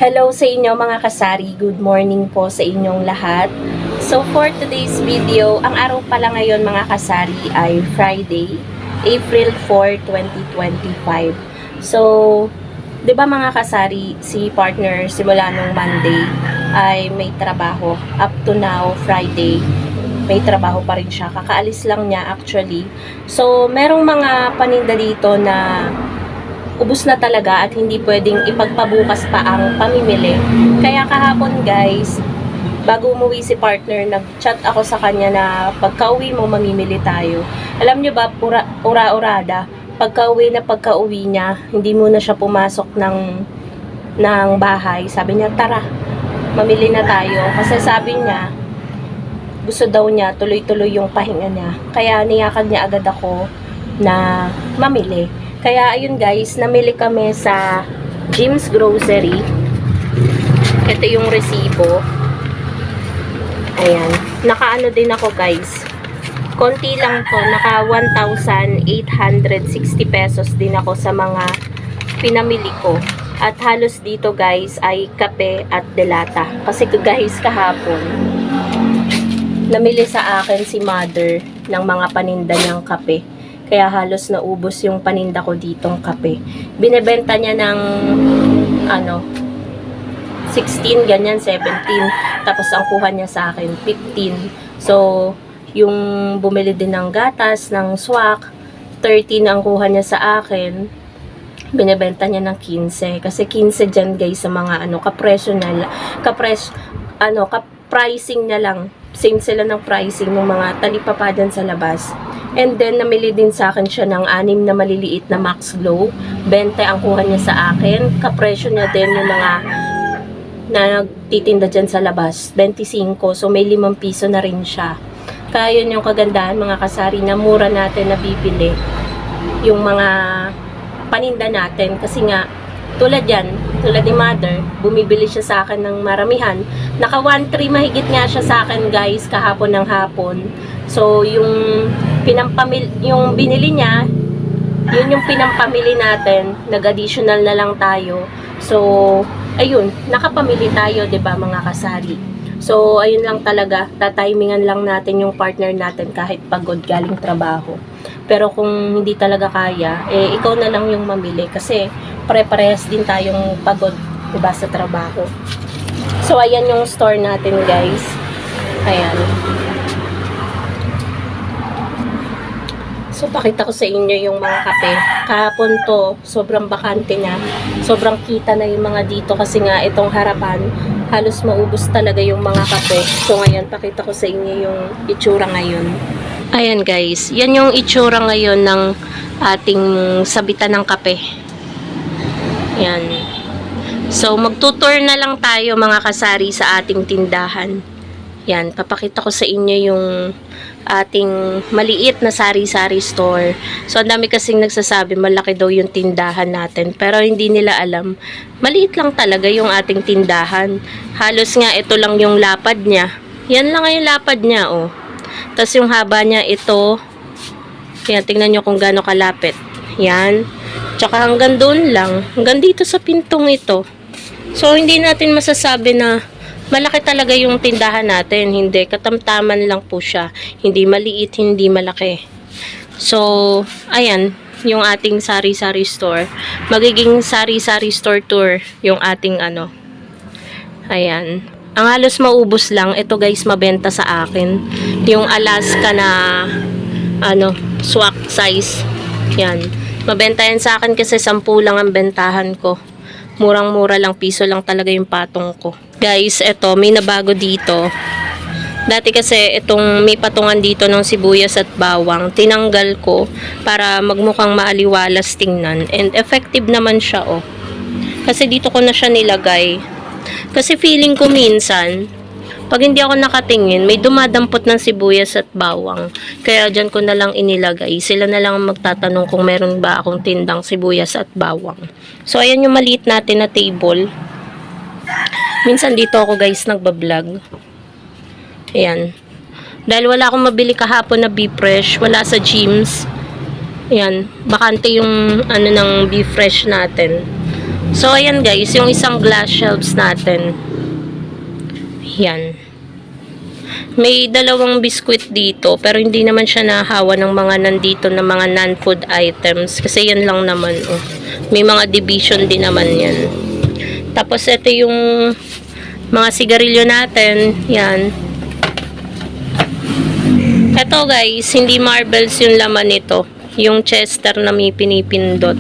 Hello sa inyo mga kasari, good morning po sa inyong lahat. So for today's video, ang araw pala ngayon mga kasari ay Friday, April 4, 2025. So, 'di ba mga kasari, si partner simula nung Monday ay may trabaho. Up to now, Friday, may trabaho pa rin siya. Kakaalis lang niya actually. So, merong mga paninda dito na ubos na talaga at hindi pwedeng ipagpabukas pa ang pamimili. Kaya kahapon guys, bago umuwi si partner, nag-chat ako sa kanya na pagka-uwi mo mamimili tayo. Alam nyo ba, ura-urada, pagka-uwi niya, hindi muna siya pumasok ng bahay. Sabi niya, tara, mamili na tayo. Kasi sabi niya, gusto daw niya, tuloy-tuloy yung pahinga niya. Kaya niyakag niya agad ako na mamili. Kaya ayun guys, namili kami sa Jim's Grocery. Ito yung resibo. Ayan. Nakaano din ako guys. Konti lang to. Naka 1,860 pesos din ako sa mga pinamili ko. At halos dito guys ay kape at delata. Kasi guys kahapon, namili sa akin si mother ng mga paninda niyang kape. Kaya halos naubos yung paninda ko ditong kape. Binebenta niya ng 16, ganyan, 17. Tapos ang kuha niya sa akin, 15. So, yung bumili din ng gatas, ng swak, 13 ang kuha niya sa akin. Binebenta niya ng 15. Kasi 15 dyan guys sa mga kapresyo na, ka-pricing na lang. Same sila ng pricing ng mga talipapa dyan sa labas. And then, namili din sa akin siya ng 6 na maliliit na Max Glow. 20 ang kuha niya sa akin. Kapresyo niya din yung mga na nagtitinda dyan sa labas. 25. So, may 5 piso na rin siya. Kaya yun yung kagandahan mga kasari na mura natin na bibili. Yung mga paninda natin. Kasi nga, tulad yan, tulad ni mother, bumibili siya sa akin ng maramihan. Naka 1.3 mahigit nga siya sa akin guys, kahapon ng hapon. So, yung binili niya, yun yung pinampamili natin. Nag-additional na lang tayo. So, ayun, nakapamili tayo, 'di ba mga kasari? So, ayun lang talaga, tatimingan lang natin yung partner natin kahit pagod galing trabaho. Pero kung hindi talaga kaya, ikaw na lang yung mamili kasi pare-parehas din tayong pagod, 'di ba, sa trabaho. So, ayan yung store natin, guys. Ayan. So, pakita ko sa inyo yung mga kape. Kahapon to, sobrang bakante niya. Sobrang kita na yung mga dito kasi nga itong harapan, halos maubos talaga yung mga kape. So, ngayon, pakita ko sa inyo yung itsura ngayon. Ayan guys, yan yung itsura ngayon ng ating sabitan ng kape. Yan. So, magtutour na lang tayo mga kasari sa ating tindahan. Yan, papakita ko sa inyo yung ating maliit na sari-sari store. So, ang dami kasing nagsasabi malaki daw yung tindahan natin. Pero hindi nila alam, maliit lang talaga yung ating tindahan. Halos nga ito lang yung lapad niya. Yan lang yung lapad niya, oh. Tapos yung haba niya ito. Yan, tingnan nyo kung gaano kalapit. Yan. Tsaka hanggang doon lang. Hanggang dito sa pintong ito. So, hindi natin masasabi na malaki talaga yung tindahan natin. Hindi, katamtaman lang po siya. Hindi maliit, hindi malaki. So, ayan, yung ating sari-sari store. Magiging sari-sari store tour yung ating Ayan. Ang halos maubos lang, ito guys, mabenta sa akin. Yung Alaska na, swak size. Yan. Mabenta yan sa akin kasi 10 lang ang bentahan ko. Murang-mura lang, piso lang talaga yung patong ko. Guys, eto, may nabago dito. Dati kasi itong may patungan dito ng sibuyas at bawang, tinanggal ko para magmukhang maaliwalas tingnan. And effective naman siya, oh. Kasi dito ko na siya nilagay. Kasi feeling ko minsan, pag hindi ako nakatingin, may dumadampot ng sibuyas at bawang. Kaya dyan ko na lang inilagay. Sila na lang magtatanong kung meron ba akong tindang sibuyas at bawang. So, ayan yung maliit natin na table. Minsan dito ako guys nagbablog. Ayan. Dahil wala akong mabili kahapon na beef fresh. Wala sa Jim's. Ayan. Bakante yung ng beef fresh natin. So, ayan guys, yung isang glass shelves natin. Yan. May dalawang biskwit dito, pero hindi naman siya nahawa ng mga nandito na mga non-food items. Kasi yan lang naman, oh. May mga division din naman yan. Tapos, ito yung mga sigarilyo natin. Yan. Ito guys, hindi marbles yung laman nito. Yung Chester na may pinipindot.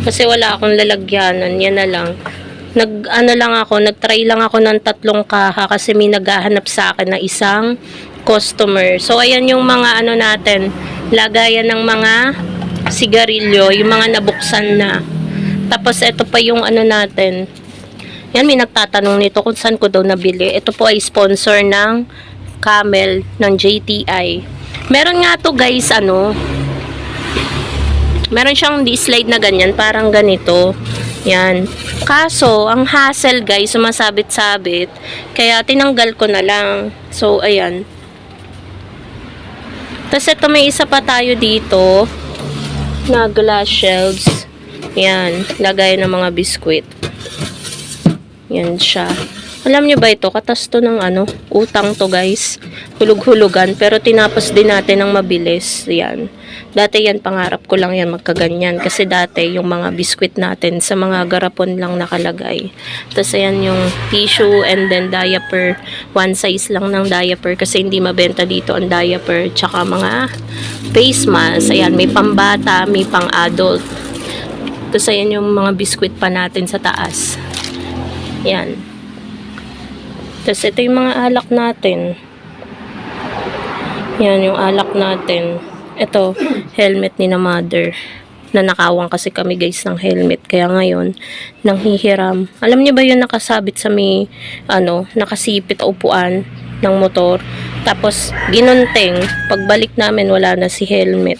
Kasi wala akong lalagyanan. Yan na lang. Nagtry lang ako ng 3 kaha kasi may naghahanap sa akin na isang customer. So, ayan yung mga ano natin, lagayan ng mga sigarilyo, yung mga nabuksan na. Tapos, ito pa yung ano natin. Yan, may nagtatanong nito kung saan ko daw nabili. Ito po ay sponsor ng Camel, ng JTI. Meron nga to guys, meron siyang slide na ganyan, parang ganito. Yan. Kaso, ang hassle guys, sumasabit-sabit. Kaya, tinanggal ko na lang. So, ayan. Tapos, ito may isa pa tayo dito na glass shelves. Yan. Lagay ng mga biskwit. Yan siya. Alam nyo ba ito? Katas to ng utang to guys. Hulug-hulugan. Pero tinapos din natin ng mabilis. Yan. Dati yan, pangarap ko lang yan magkaganyan. Kasi dati yung mga biskwit natin sa mga garapon lang nakalagay. Tapos ayan yung tissue and then diaper. One size lang ng diaper kasi hindi mabenta dito ang diaper. Tsaka mga face mask. Ayan, may pambata, may pang adult. Tapos ayan yung mga biskwit pa natin sa taas. Yan. Tapos ito yung mga alak natin. Yan yung alak natin. Ito, helmet ni na mother. Nanakawang kasi kami guys ng helmet. Kaya ngayon, nanghihiram. Alam niyo ba yun nakasabit sa may, nakasipit upuan ng motor. Tapos, ginunting. Pagbalik namin, wala na si helmet.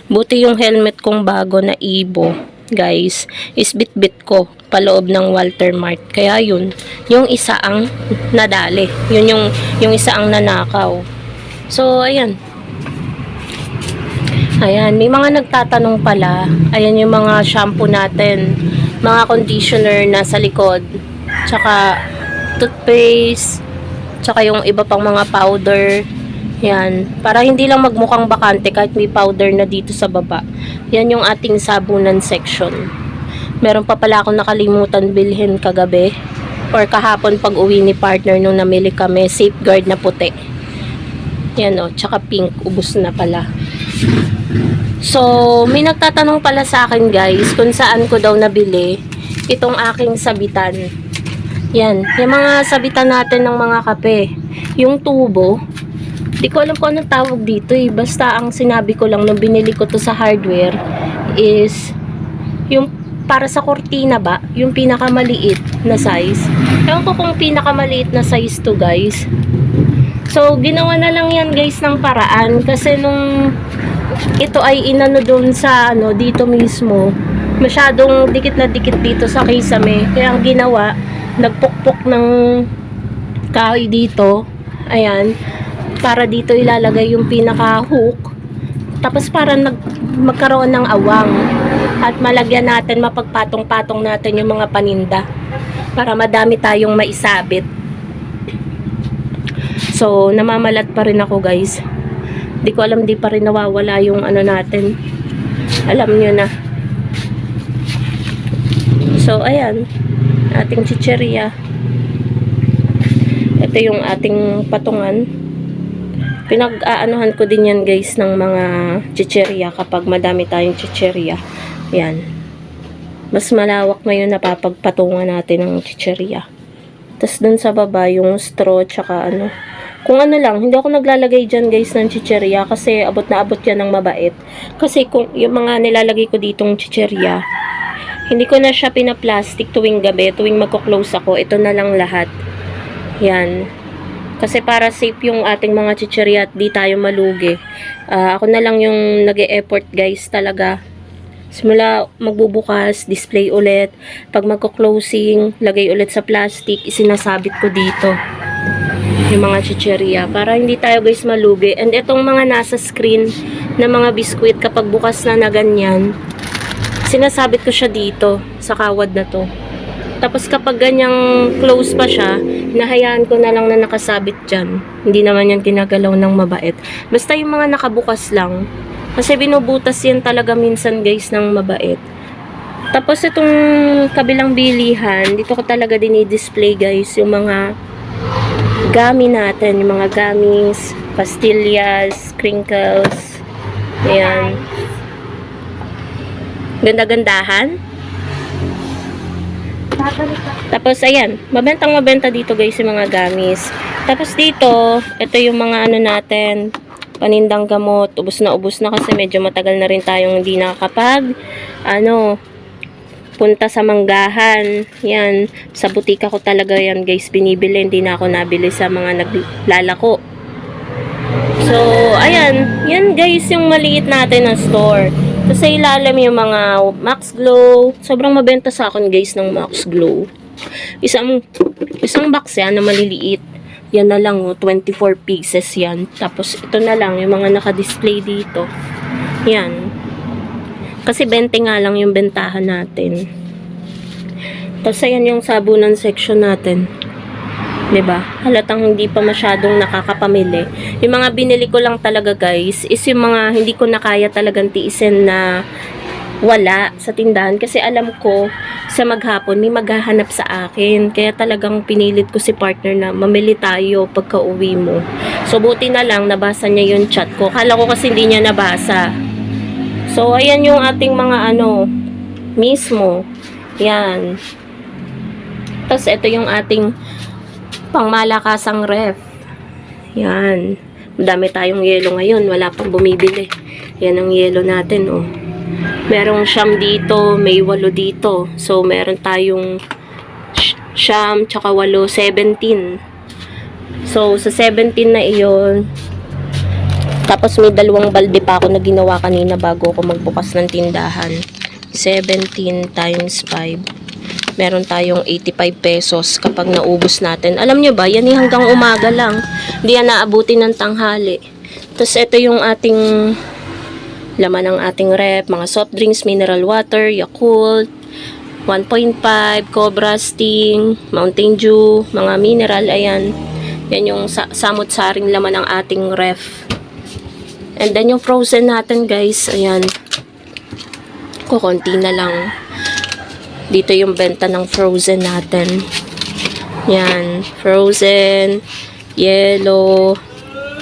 Buti yung helmet kong bago na Ibo, guys, is bit-bit ko paloob ng Walter Mart. Kaya yun, yung isa ang nadali. Yun yung isa ang nanakaw. So, ayan. Ayan, may mga nagtatanong pala. Ayan yung mga shampoo natin. Mga conditioner na sa likod. Tsaka toothpaste. Tsaka yung iba pang mga powder. Yan. Para hindi lang magmukhang bakante kahit may powder na dito sa baba. Yan yung ating sabunan section. Meron pa pala akong nakalimutan bilhin kagabi. Or kahapon pag uwi ni partner nung namili kami. Safeguard na puti. Yan o. Tsaka pink. Ubus na pala. So, may nagtatanong pala sa akin guys kung saan ko daw nabili itong aking sabitan. Yan, yung mga sabitan natin ng mga kape. Yung tubo, di ko alam kung anong tawag dito eh. Basta ang sinabi ko lang nung binili ko to sa hardware is yung para sa kortina ba, yung pinakamaliit na size. Ewan ko kung pinakamaliit na size to guys. So, ginawa na lang yan guys ng paraan kasi nung ito ay inano doon sa dito mismo, masyadong dikit na dikit dito sa kisame. Kaya ang ginawa, nagpukpok ng kahoy dito, ayan, para dito ilalagay yung pinaka hook, tapos para magkaroon ng awang at malagyan natin, mapagpatong-patong natin yung mga paninda para madami tayong maisabit. So, namamalat pa rin ako guys. Di ko alam, di pa rin nawawala yung natin. Alam nyo na. So, ayan. Ating chicheria. Ito yung ating patungan. Pinag-aanuhan ko din yan guys ng mga chicheria kapag madami tayong chicheria. Ayan. Mas malawak ngayon na papagpatungan natin ng chicheria. Tapos dun sa baba yung straw tsaka kung lang, hindi ako naglalagay dyan guys ng chicheria kasi abot na abot yan ng mabait. Kasi kung yung mga nilalagay ko ditong chicheria, hindi ko na siya pinaplastic tuwing gabi, tuwing magko-close ako, ito na lang lahat. Yan. Kasi para safe yung ating mga chicheria at di tayo malugi. Ako na lang yung nag-e-effort guys talaga. Simula magbubukas, display ulit. Pag magko-closing, lagay ulit sa plastic, isinasabit ko dito yung mga chicheria para hindi tayo guys malugi. And itong mga nasa screen na mga biskwit, kapag bukas na ganyan, sinasabit ko siya dito sa kawad na to. Tapos kapag ganyang close pa siya, nahayaan ko na lang na nakasabit dyan. Hindi naman yan ginagalaw ng mabait. Basta yung mga nakabukas lang. Kasi binubutas yan talaga minsan guys ng mabait. Tapos itong kabilang bilihan, dito ko talaga dinidisplay guys yung mga gummy natin. Yung mga gummies, pastillas, crinkles. Ayan. Ganda-gandahan. Tapos ayan, mabenta dito guys yung mga gamis. Tapos dito, ito yung mga ano natin, panindang gamot. Ubus na kasi medyo matagal na rin tayong hindi nakakapag punta sa manggahan. Yan, sa butika ko talaga yan guys binibili. Hindi na ako nabili sa mga naglalako. So, ayan, yan guys yung maliit natin na store. Tapos sa ilalim yung mga Max Glow. Sobrang mabenta sa akin guys ng Max Glow. Isang box yan na maliliit. Yan na lang 24 pieces yan. Tapos ito na lang yung mga naka-display dito. Yan. Kasi 20 nga lang yung bentahan natin. Tapos ayan yung sabunan section natin. 'Di ba? Halatang hindi pa masyadong nakakapamili. Yung mga binili ko lang talaga guys is yung mga hindi ko na kaya talagang tiisin na wala sa tindahan kasi alam ko sa maghapon may maghahanap sa akin. Kaya talagang pinilit ko si partner na mamili tayo pagka uwi mo. So buti na lang nabasa niya yung chat ko. Kala ko kasi hindi niya nabasa. So ayan yung ating mga mismo. Yan. Tapos ito yung ating pangmalakasang ref. Yan. Madami tayong yelo ngayon. Wala pang bumibili. Yan ang yelo natin, oh. Merong siyam dito, may 8 dito. So, meron tayong siyam, tsaka 8, 17. So, sa 17 na iyon, tapos may 2 balde pa ako na ginawa kanina bago ako magbukas ng tindahan. 17 times 5. Meron tayong 85 pesos kapag naubos natin. Alam nyo ba, yan hanggang umaga lang. Hindi yan naabutin ng tanghali. Tapos ito yung ating laman ng ating rep. Mga soft drinks, mineral water, Yakult, 1.5, Cobra Sting, Mountain Dew, mga mineral. Ayan. Yan yung samot-saring laman ng ating ref. And then yung frozen natin guys. Ayan. Kukunti na lang. Dito yung benta ng frozen natin. Yan. Frozen, yellow,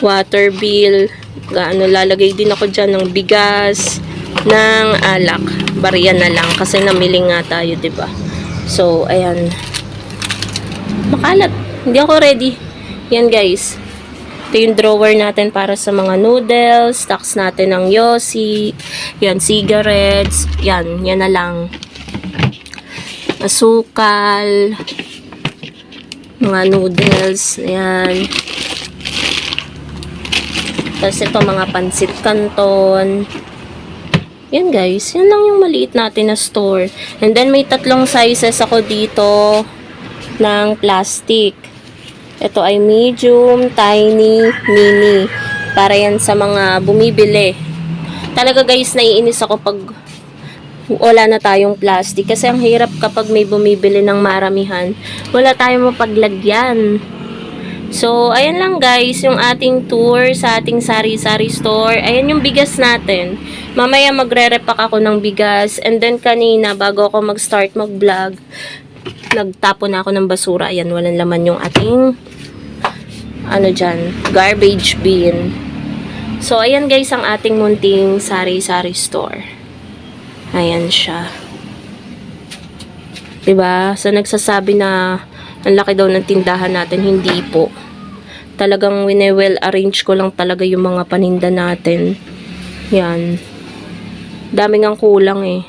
water bill. Lalagay din ako dyan ng bigas, ng alak. Bariya na lang kasi namili nga tayo, diba? So, ayan. Makalat. Hindi ako ready. Yan guys. Ito yung drawer natin para sa mga noodles. Stocks natin ng Yossi. Yan, cigarettes. Yan na lang. Asukal, mga noodles, ayan. Tapos ito mga pansit canton. Yan guys, yan lang yung maliit natin na store. And then may 3 sizes ako dito ng plastic. Ito ay medium, tiny, mini. Para yan sa mga bumibili. Talaga guys, naiinis ako pag wala na tayong plastic. Kasi ang hirap kapag may bumibili ng maramihan. Wala tayong mapaglagyan. So, ayan lang guys, yung ating tour sa ating sari-sari store. Ayan yung bigas natin. Mamaya magre-repack ako ng bigas. And then kanina, bago ako mag-start mag-vlog, nagtapon na ako ng basura. Ayan, walang laman yung ating garbage bin. So, ayan guys ang ating munting sari-sari store. Ayan siya. Diba? So, nagsasabi na ang laki daw ng tindahan natin. Hindi po. Talagang well arrange ko lang talaga yung mga paninda natin. Yan. Daming ang kulang eh.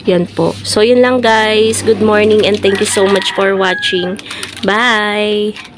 Yan po. So, yun lang guys. Good morning and thank you so much for watching. Bye!